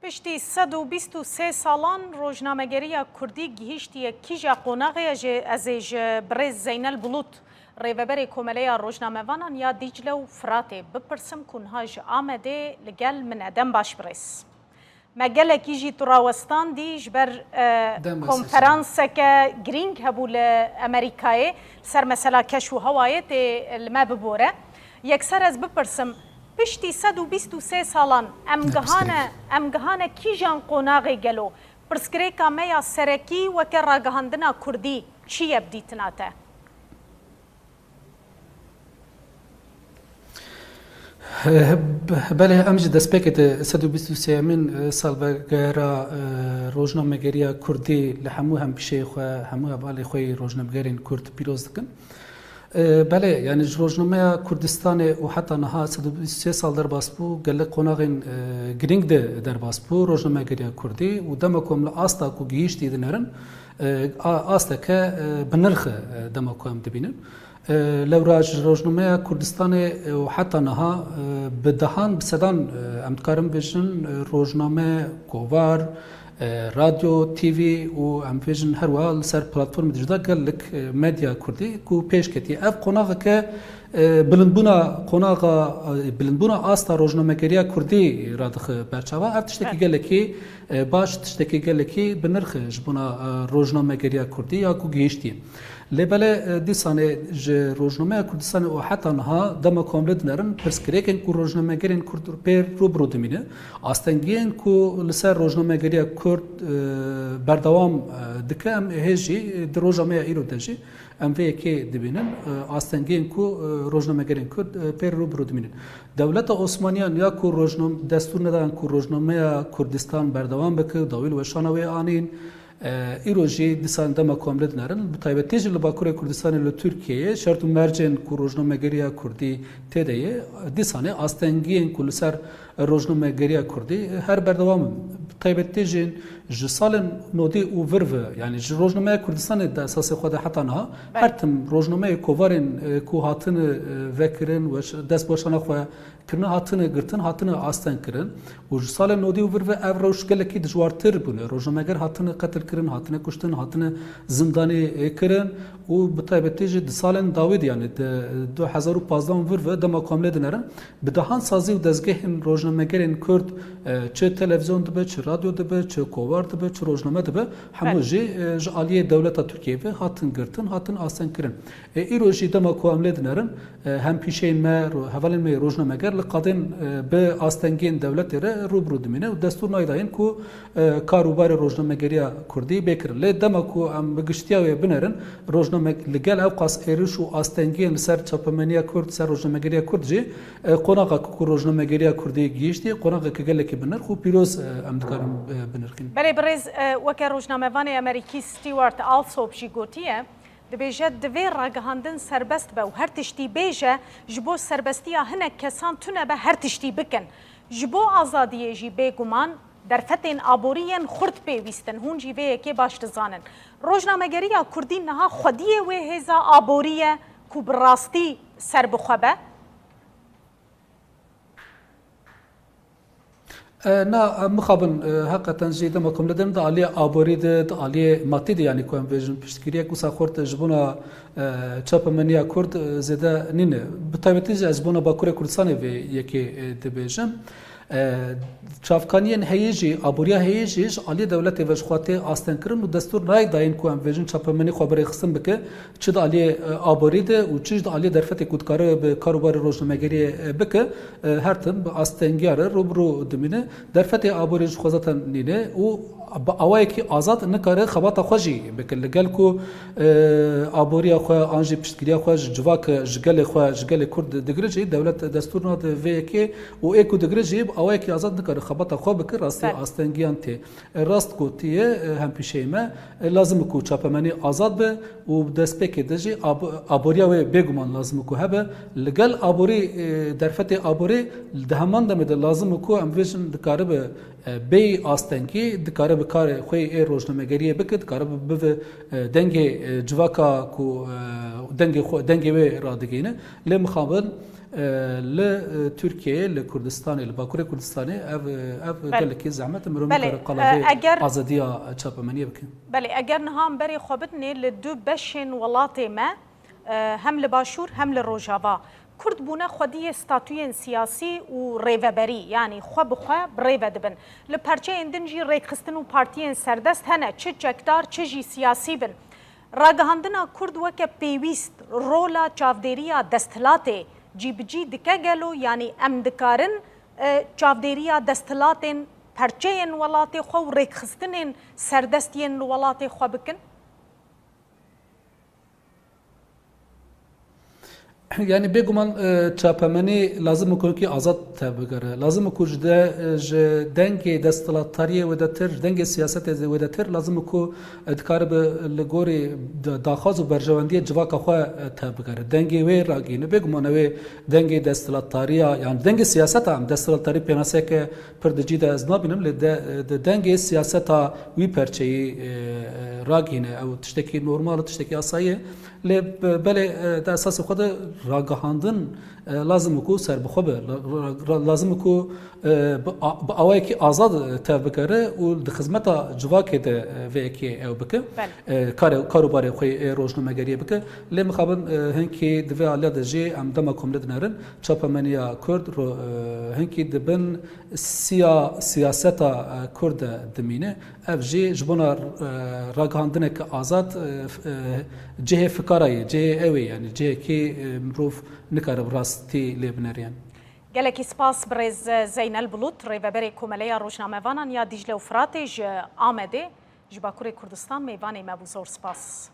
پشتی 123 سالان روزنامه‌گری کردی گیشتی کیجا قوناغی ازیج برز زینل بلوط ریوبر کمله روزنامه‌وانان یا دیجله و فراته بپرسم کنهاج آمده لگل من ادم باش برس مجله کیجی تراوستان دیج بر کنفرانس که گرینگ هبول امریکای سر مثلا کشو هوایت الما ببوره یکسر از بپرسم پشتی 123 سالان امگهانه کیجان قوناغی گلو پرسکری کامیا سرکی و که راگهاندنا کردی چیه بدیتناته؟ بله امجد دسپکت 123 من سال بگرا روزنامه‌گری کردی لحمو هم پیشه خو همو اول خوی روزنامه‌گرین کرد پیروز دکن بله یعنی روزنامه کردستان و حتی نها 123 سال در باسپو گله قوناغین گرینگ ده در باسپو روزنامه‌گری کردی و دمکم لاستا کو گیشتی دنرن استا که بنرخ دمکم دبینن لوراج روزنامه کردستان و حتی نها بدهان بسدان امکارم بشن روزنامه کووار رادیو تیوی و ام فيجن هر وال سر پلاتفورم دیجیتال گلک مدیا کردی کو پیش کتی اف قناغه که بلندبونا آستا روزنامه‌گری کردی رادخ برچاوا اف تشتکی گلکی باش تشتکی گلکی بنرخ جبونا روزنامه‌گری کردی یا کو گیشتی لبله دیسانه روزنامه کردستان و حتی نها دم کامل نرن پرسکریکن کو روزنامه‌گرین کرد پر رو برو دمینه آستنگین کو لسر روزنامه‌گری کرد بردوام دکم هجی در روزنامه ایرو دجی ام وی کی دبینن آستنگین کو روزنامه‌گرین کرد پر رو برو دمینه دولت عثمانیان یا کو روزنامه دستور ندارن کو روزنامه کردستان بردوام بک داویل و شانوی آنین ایروجی دیسان دم کامل نرن بتایبتی جل باکور کردستان ل ترکیه شرط مرجن کو روزنامه‌گری کردی تدیه دیسانه آستنگین کل سر روزنامه‌گری کردی هر بردوام بتایبتی جن جسالن نودی او ورو یعنی روزنامه کردستان د اساس خود حتی نه هر تم روزنامه کووارن کو هاتن وکرن و دست باشانه خو کرنا هاتنه گرتن هاتنه آستن کرن و جسال نودی و ورو اوروش گلکی دجوارتر بونه روزنامه‌گر هاتنه قتل کرن هاتنه کشتن هاتنه زندانی کرن و بتایبتی جد سالن داوید یعنی 2015 ورو دما کامل دنرن بدهان سازی و دزگهن روزنامه‌گرین کرد چه تلویزیون دبه چه رادیو دبه چه کووار دبه چه روزنامه دبه همو جی عالیه دولت ترکیه و هاتن گرتن هاتن آستن کرن ایروجی دما کامل دنرن هم پیشین ما حوالن می روزنامه‌گر لقادن به آستنگین دولت را روبرو دمینه و دستور نایداین کو کاروبار روزنامه‌گری کردی بکر ل دما کو ام بگشتیاوی بنرن روزنامه لگل اوقاس ایرش و آستنگین سر چاپمنیا کرد سر روزنامه‌گری کرد جی قوناغا کو روزنامه‌گری کردی گیشتی قوناغا که گله کی بنر خو پیروز ام دکارم بنرکین بله برز وک روزنامه‌وان امریکی استیوارت آلسوب جی گوتیه دبیجه دوی راگهاندن سربست به و هر تشتی بیجه جبو سربستیا هنه کسان تونه به هر تشتی بکن جبو آزادیه جی بگمان در فتن آبورین خورد پیوستن هون جی وی که باش تزانن روزنامه‌گری کردی نها خودیه و هزا آبوریه کو براستی سر بخوابه نه مخابن حقیقتا جیده ما کم لدن دالی آبوری دالی ماتی دی یعنی کوم ویژن پشتگیری کوسا خورد جبونا چاپ منیا کرد زده نینه بتایبتی جبونا باکور کردستان و یکی دبیجم چافکانیان هیجی آبوریا هیجیش عالی دولت وجخواته آستن کرن و دستور رای داین کو ام ویژن چاپ منی خبری خصم بکه چه عالی آبوری ده و چه عالی درفت کودکاره به کاروبار روزنامه‌گری بکه هر تن به آستنگیار روبرو دمینه درفت آبوری خوازتن نینه و اوای کی آزاد نکاره خبات خوجی بکل گل کو آبوریا خو انجی پشتگیری خو جواک جگل خو جگل کرد دگرجی دولت دستور ناد وی کی و اکو دگرجی اوای کی آزاد نکاره خبات خو بکر راست آستنگیان تی راست کوتیه هم پیشیمه لازم کو چاپمنی آزاد به و دسپک دجی آبوریا و بگمان لازم کو هبه لگل آبوری درفت آبوری دهمان دم لازم کو ام ویژن دکاره به بی آستنگی دکاره به کار خوی روزنامه‌گری بکد کار به دنگ جواکا کو دنگ و رادگینه لمخابن لترکیه لکردستان لباکوری کردستان اف گلکی زحمت مرومی بله. کار قلبی اگر آزادیا چاپمنی بکن بله اگر نهام بری خوابتنی لدو بشین ولاتی ما هم لباشور هم لروجاوا کرد بونه خودی استاتوی سیاسی و ریوبری یعنی خو بخوا بریو دبن لپرچه اندنجی ریخستن و پارتی سردست هنه چه جکدار چه جی سیاسی بن راگهاندنا کرد وکه پیویست رولا چاودیریا دستلاته جیبجی دکه گلو یعنی امدکارن چاودیریا دستلاتن پرچه این ولاتی خو و ریخستن سردستین ولاتی خو بکن یعنی بگمان چاپمنی لازم میکنه که آزاد تبگره لازم میکنه جده دنگ دستلاتاری و دتر دنگ سیاست و دتر لازم میکنه ادکار به لگوری داخاز و برجواندی جواک خو تبگره دنگ وی راگینه بگمان وی دنگ دستلاتاری یعنی دنگ سیاست هم دستلاتاری پناسه که پردجی ده از نبینم لده دنگ سیاست وی پرچه راگینه او تشتکی نورمال تشتکی آسایه بله در اساس خود راگهاندن لازم کو سر بخوبه لازم کو اوای کی آزاد تبکره و د خدمت جواک ده و کی او بک کاروبار خو روزنامه‌گری بک ل مخابن هنکی د و د جی ام دما کوملد نرن چاپمنیا کرد رو هنکی د بن سیاست کرد دمینه اف جی جبنا راگهاندن که آزاد جه فکرای جه اوی یعنی جه کی مروف نکار براستی لبنریان گلکی سپاس برز زین البلوط ریوبری کومله روزنامه وانان یا دیجله و فراتج آمده جباکوری کردستان میوانی مبوزور سپاس